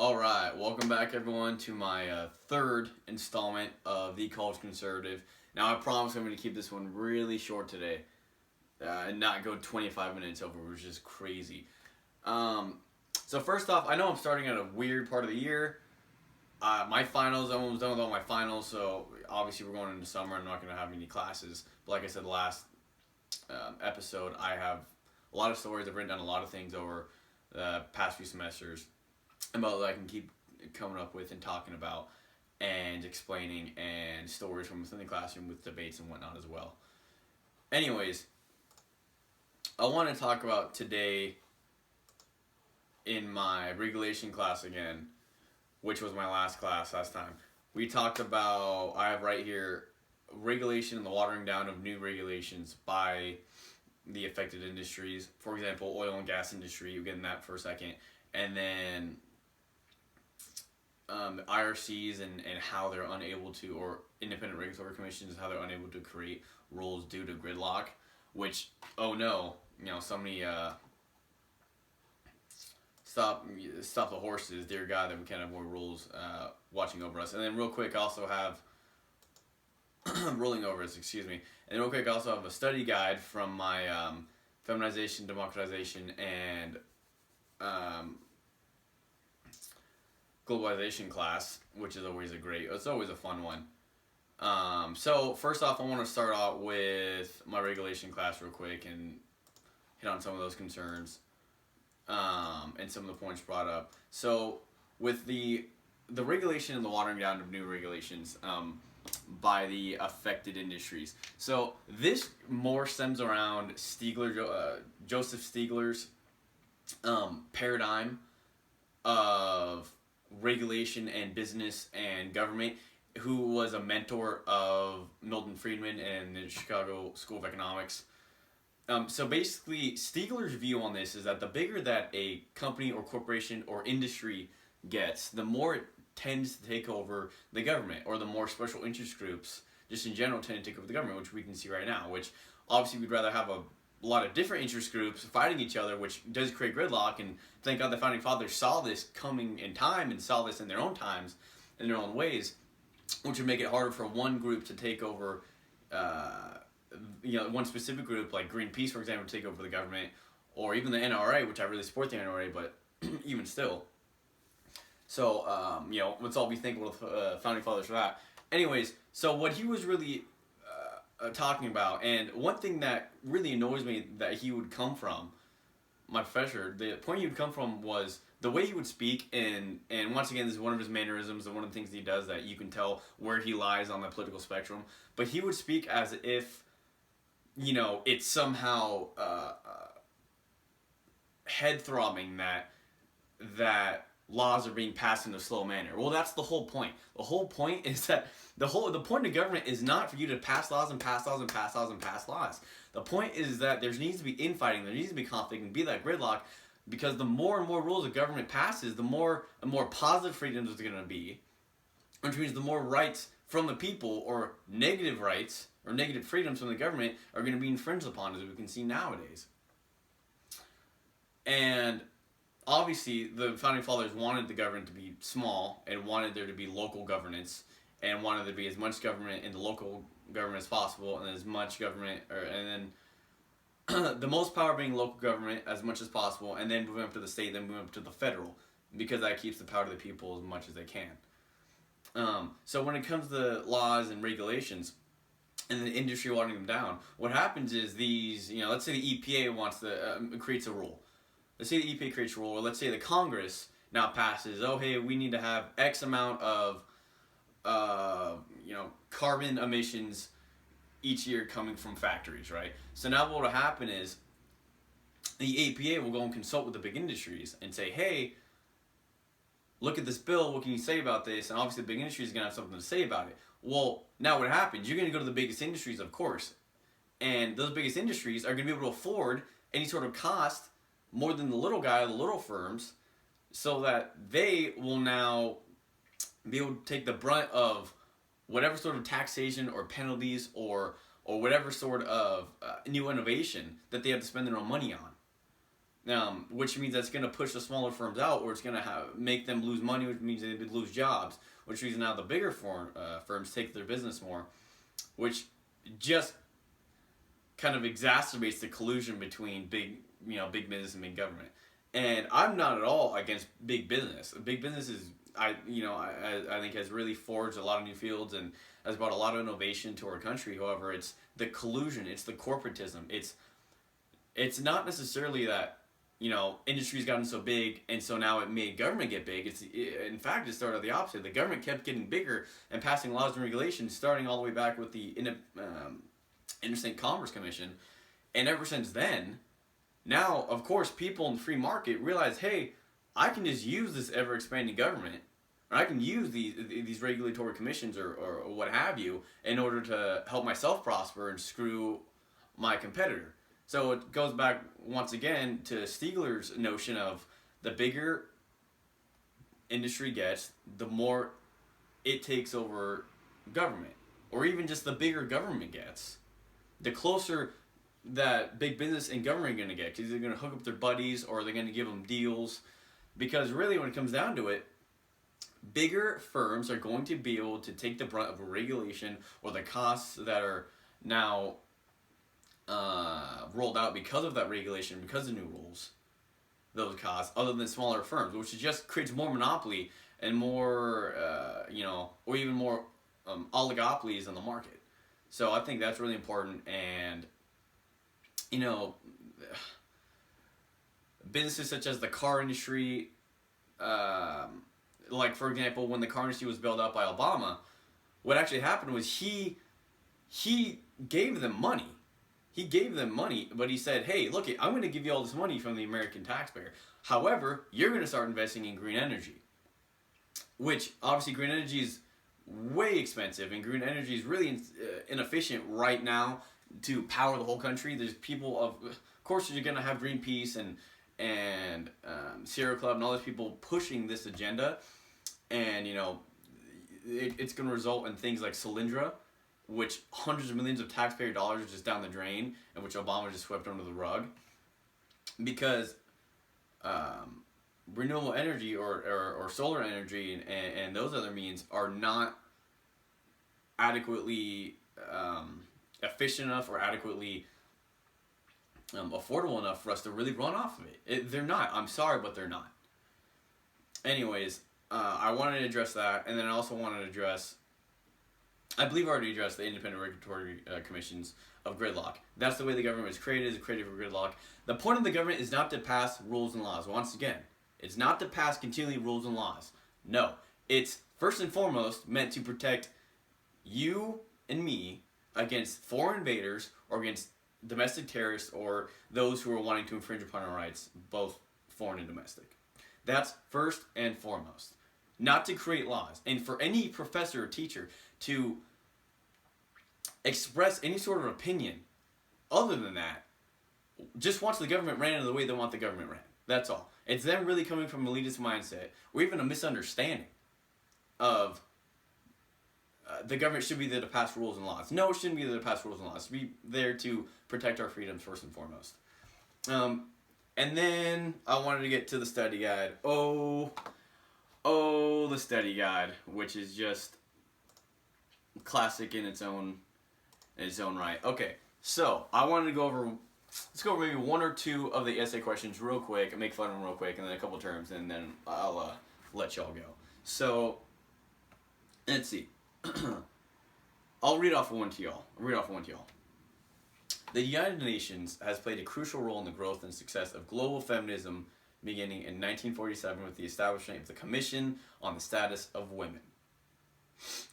Alright, welcome back everyone to my third installment of The College Conservative. Now I promise I'm going to keep this one really short today and not go 25 minutes over, which is crazy. So first off, I know I'm starting at a weird part of the year. My finals, I'm almost done with all my finals, so obviously we're going into summer. I'm not going to have any classes. But like I said last episode, I have a lot of stories. I've written down a lot of things over the past few semesters about that I can keep coming up with and talking about and explaining, and stories from within the classroom with debates and whatnot as well. Anyways, I want to talk about today in my regulation class again, which was my last class last time. We talked about, I have right here, regulation and the watering down of new regulations by the affected industries. For example, oil and gas industry, you'll get in that for a second. And then the IRCs and how they're unable to, or independent regulatory commissions, how they're unable to create rules due to gridlock, which, oh no, somebody stop the horses, dear God, that we can't have more rules watching over us. And then real quick, also have ruling over us, excuse me. And real quick, also have a study guide from my feminization, democratization, and globalization class, which is always it's always a fun one. So first off, I want to start out with my regulation class real quick and hit on some of those concerns and some of the points brought up. So with the regulation and the watering down of new regulations by the affected industries. So this more stems around Joseph Stiegler's paradigm of regulation and business and government, who was a mentor of Milton Friedman and the Chicago School of Economics. So basically, Stiegler's view on this is that the bigger that a company or corporation or industry gets, the more it tends to take over the government, or the more special interest groups just in general tend to take over the government, which we can see right now, which obviously we'd rather have a lot of different interest groups fighting each other, which does create gridlock. And thank God the Founding Fathers saw this coming in time and saw this in their own times, in their own ways, which would make it harder for one group to take over, one specific group like Greenpeace, for example, to take over the government, or even the NRA, which I really support the NRA, but even still. So, let's all be thankful to the Founding Fathers for that. Anyways, so what he was really talking about, and one thing that really annoys me that he would come from, my professor, the point he would come from was the way he would speak, and once again, this is one of his mannerisms and one of the things that he does that you can tell where he lies on the political spectrum, but he would speak as if, it's somehow head-throbbing that laws are being passed in a slow manner. Well, that's the whole point. The whole point is that the point of government is not for you to pass laws and pass laws and pass laws and pass laws. The point is that there needs to be infighting, there needs to be conflict, and be that gridlock, because the more and more rules the government passes, the more and more positive freedoms there's going to be, which means the more rights from the people, or negative rights or negative freedoms from the government, are going to be infringed upon, as we can see nowadays. And obviously, the Founding Fathers wanted the government to be small and wanted there to be local governance, and wanted there to be as much government in the local government as possible, and as much government, and then the most power being local government as much as possible, and then moving up to the state, then moving up to the federal, because that keeps the power to the people as much as they can. So when it comes to laws and regulations, and the industry watering them down, what happens is these, let's say the EPA creates a rule. Let's say the EPA creates a rule, or let's say the Congress now passes, oh hey, we need to have X amount of, carbon emissions each year coming from factories, right? So now what will happen is the EPA will go and consult with the big industries and say, hey, look at this bill, what can you say about this? And obviously the big industry is going to have something to say about it. Well, now what happens? You're going to go to the biggest industries, of course, and those biggest industries are going to be able to afford any sort of cost more than the little guy, the little firms, so that they will now be able to take the brunt of whatever sort of taxation or penalties or whatever sort of new innovation that they have to spend their own money on. which means that's going to push the smaller firms out, or it's going to make them lose money, which means they would lose jobs, which means now the bigger firms take their business more, which just kind of exacerbates the collusion between big business and big government. And I'm not at all against big business. Big business is, I think, has really forged a lot of new fields and has brought a lot of innovation to our country. However, it's the collusion, it's the corporatism. It's not necessarily that industry's gotten so big and so now it made government get big. In fact, it started the opposite. The government kept getting bigger and passing laws and regulations, starting all the way back with the Interstate Commerce Commission, and ever since then. Now, of course, people in the free market realize, hey, I can just use this ever-expanding government, or I can use these regulatory commissions or what have you in order to help myself prosper and screw my competitor. So it goes back, once again, to Stiegler's notion of the bigger industry gets, the more it takes over government. Or even just the bigger government gets, the closer that big business and government are going to get, because they're going to hook up their buddies or they're going to give them deals. Because really, when it comes down to it, bigger firms are going to be able to take the brunt of a regulation or the costs that are now rolled out because of that regulation, because of new rules, those costs, other than smaller firms, which just creates more monopoly and more, or even more oligopolies in the market. So I think that's really important. And businesses such as the car industry, like for example, when the car industry was bailed out by Obama, what actually happened was he gave them money. He gave them money, but he said, hey, look, I'm going to give you all this money from the American taxpayer. However, you're going to start investing in green energy, which obviously green energy is way expensive, and green energy is really inefficient right now to power the whole country. There's people of course, you're going to have Greenpeace and Sierra Club and all those people pushing this agenda, and it's going to result in things like Solyndra, which hundreds of millions of taxpayer dollars are just down the drain, and which Obama just swept under the rug, because renewable energy or solar energy and those other means are not adequately efficient enough or adequately affordable enough for us to really run off of it. They're not. I'm sorry, but they're not. Anyways, I wanted to address that, and then I also wanted to address, I believe I already addressed the independent regulatory commissions of gridlock. That's the way the government was created, is created for gridlock. The point of the government is not to pass rules and laws. Once again, it's not to pass continually rules and laws. No, it's first and foremost meant to protect you and me against foreign invaders or against domestic terrorists or those who are wanting to infringe upon our rights, both foreign and domestic. That's first and foremost. Not to create laws. And for any professor or teacher to express any sort of opinion other than that, just wants the government ran in the way they want the government ran. That's all. It's them really coming from an elitist mindset, or even a misunderstanding of the government should be there to pass rules and laws. No, it shouldn't be there to pass rules and laws. It should be there to protect our freedoms first and foremost. And then I wanted to get to the study guide. Oh, the study guide, which is just classic in its own right. Okay, so I wanted to go over. Let's go over maybe one or two of the essay questions real quick and make fun of them real quick, and then a couple terms, and then I'll let y'all go. So let's see. I'll read off one to y'all. The United Nations has played a crucial role in the growth and success of global feminism beginning in 1947 with the establishment of the Commission on the Status of Women.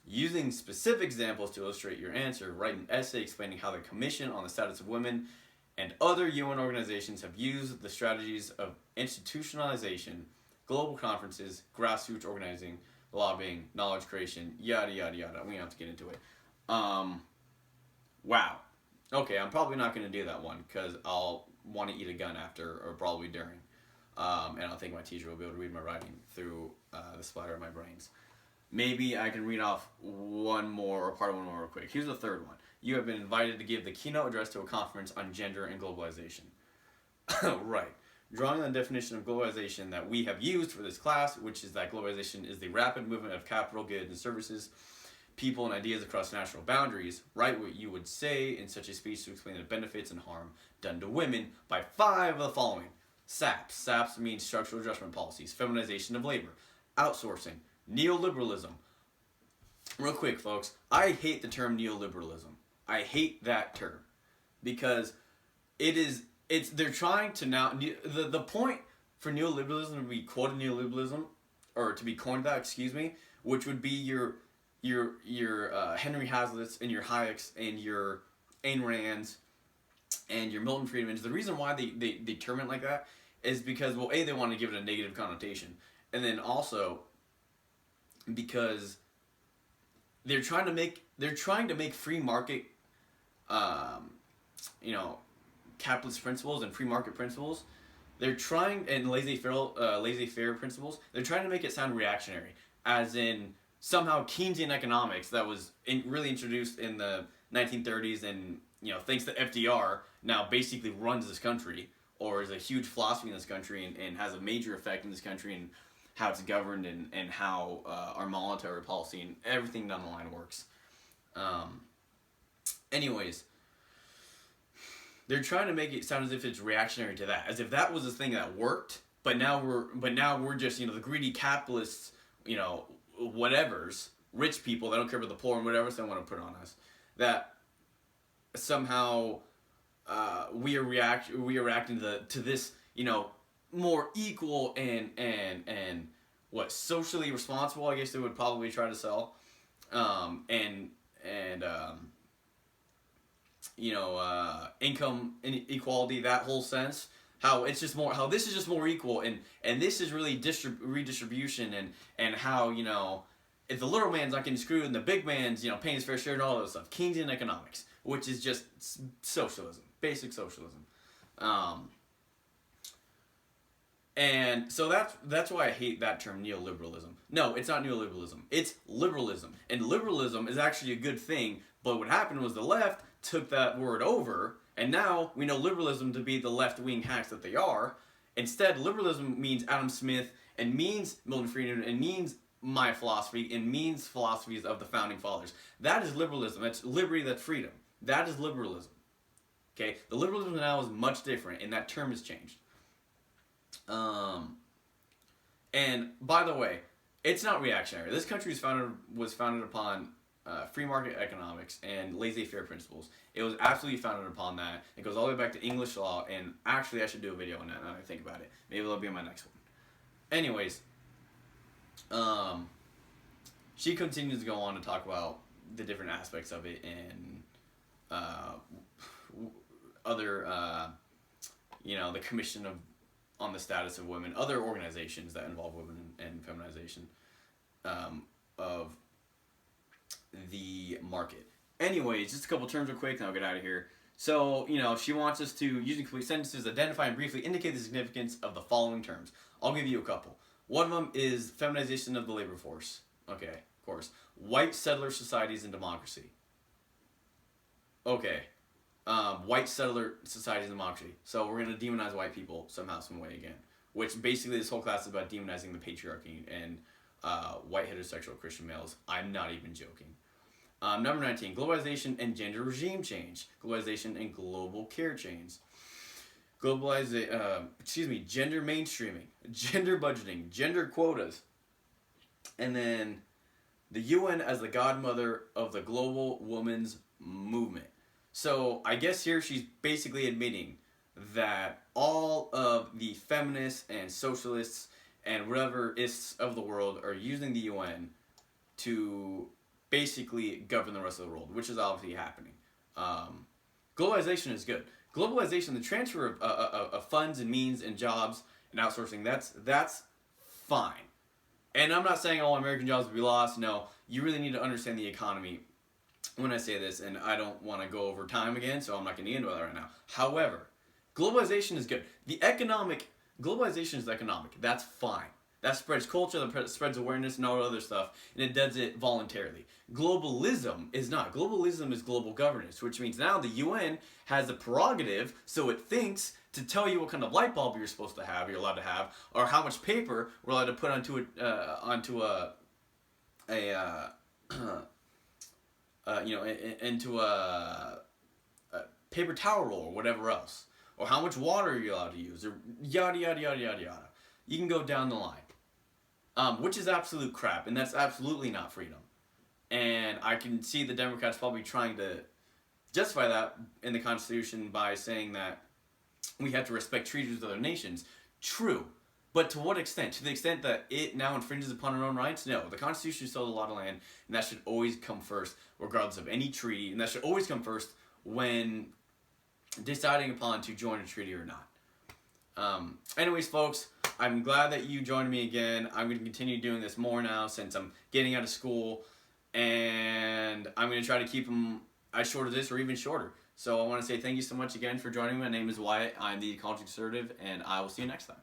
Using specific examples to illustrate your answer, write an essay explaining how the Commission on the Status of Women and other UN organizations have used the strategies of institutionalization, global conferences, grassroots organizing, lobbying, knowledge creation, yada, yada, yada. We don't have to get into it. Wow. Okay, I'm probably not going to do that one because I'll want to eat a gun after or probably during. And I don't think my teacher will be able to read my writing through the splatter of my brains. Maybe I can read off one more or part of one more real quick. Here's the third one. You have been invited to give the keynote address to a conference on gender and globalization. Right. Drawing on the definition of globalization that we have used for this class, which is that globalization is the rapid movement of capital, goods, and services, people, and ideas across national boundaries, write what you would say in such a speech to explain the benefits and harm done to women by 5 of the following. SAPs. SAPs means structural adjustment policies, feminization of labor, outsourcing, neoliberalism. Real quick, folks, I hate the term neoliberalism. I hate that term because they're trying to now, the point for neoliberalism to be quoted neoliberalism, or to be coined that, excuse me, which would be your Henry Hazlitt's and your Hayek's and your Ayn Rand's and your Milton Friedman's. The reason why they term it like that is because, well, A, they want to give it a negative connotation, and then also because they're trying to make free market, capitalist principles and free market principles. They're trying, and laissez-faire principles. They're trying to make it sound reactionary, as in somehow Keynesian economics that was really introduced in the 1930s, and thanks to FDR, now basically runs this country, or is a huge philosophy in this country, and has a major effect in this country, and how it's governed, and how our monetary policy and everything down the line works. Anyways, they're trying to make it sound as if it's reactionary to that, as if that was a thing that worked. But now we're just the greedy capitalists, whatevers, rich people that don't care about the poor and whatever they want to put on us. That somehow we are reacting to this more equal and what, socially responsible, I guess they would probably try to sell, income inequality, that whole sense. How this is just more equal, and this is really redistribution, and how if the little man's not getting screwed and the big man's paying his fair share and all that stuff. Keynesian economics, which is just socialism, basic socialism. And so that's why I hate that term, neoliberalism. No, it's not neoliberalism. It's liberalism. And liberalism is actually a good thing, but what happened was the left took that word over, and now we know liberalism to be the left-wing hacks that they are. Instead, liberalism means Adam Smith, and means Milton Friedman, and means my philosophy, and means philosophies of the founding fathers. That is liberalism. That's liberty, that's freedom. That is liberalism. Okay? The liberalism now is much different, and that term has changed. And by the way, it's not reactionary. This country was founded upon free market economics and laissez-faire principles. It was absolutely founded upon that. It goes all the way back to English law, and actually I should do a video on that now that I think about it. Maybe that'll be on my next one. Anyways, she continues to go on to talk about the different aspects of it, and other, the Commission on the Status of Women, other organizations that involve women and feminization of the market. Anyways, just a couple terms real quick, and I'll get out of here. So, she wants us to, using complete sentences, identify and briefly indicate the significance of the following terms. I'll give you a couple. One of them is feminization of the labor force. Okay, of course. White settler societies and democracy. Okay. White settler societies and democracy. So we're going to demonize white people somehow, some way again. Which basically this whole class is about demonizing the patriarchy and white heterosexual Christian males. I'm not even joking. Number 19, globalization and gender regime change. Globalization and global care chains. Gender mainstreaming, gender budgeting, gender quotas. And then the UN as the godmother of the global women's movement. So I guess here she's basically admitting that all of the feminists and socialists and whatever-ists of the world are using the UN to basically govern the rest of the world, which is obviously happening. Globalization is good. Globalization, the transfer of funds and means and jobs and outsourcing, that's fine. And I'm not saying all American jobs will be lost. No, you really need to understand the economy when I say this, and I don't want to go over time again, so I'm not going to get into that right now. However, globalization is good. Globalization is economic. That's fine. That spreads culture, that spreads awareness and all other stuff, and it does it voluntarily. Globalism is not. Globalism is global governance, which means now the UN has a prerogative, so it thinks to tell you what kind of light bulb you're supposed to have, you're allowed to have, or how much paper we're allowed to put onto into a paper towel roll or whatever else, or how much water you're allowed to use, or yada yada yada yada yada. You can go down the line, which is absolute crap, and that's absolutely not freedom. And I can see the Democrats probably trying to justify that in the Constitution by saying that we have to respect treaties with other nations. True. But to what extent? To the extent that it now infringes upon our own rights? No. The Constitution is still a lot of land, and that should always come first, regardless of any treaty, and that should always come first when deciding upon to join a treaty or not. Anyways, folks, I'm glad that you joined me again. I'm going to continue doing this more now since I'm getting out of school, and I'm going to try to keep them as short as this or even shorter. So I want to say thank you so much again for joining me. My name is Wyatt. I'm the Ecology Conservative, and I will see you next time.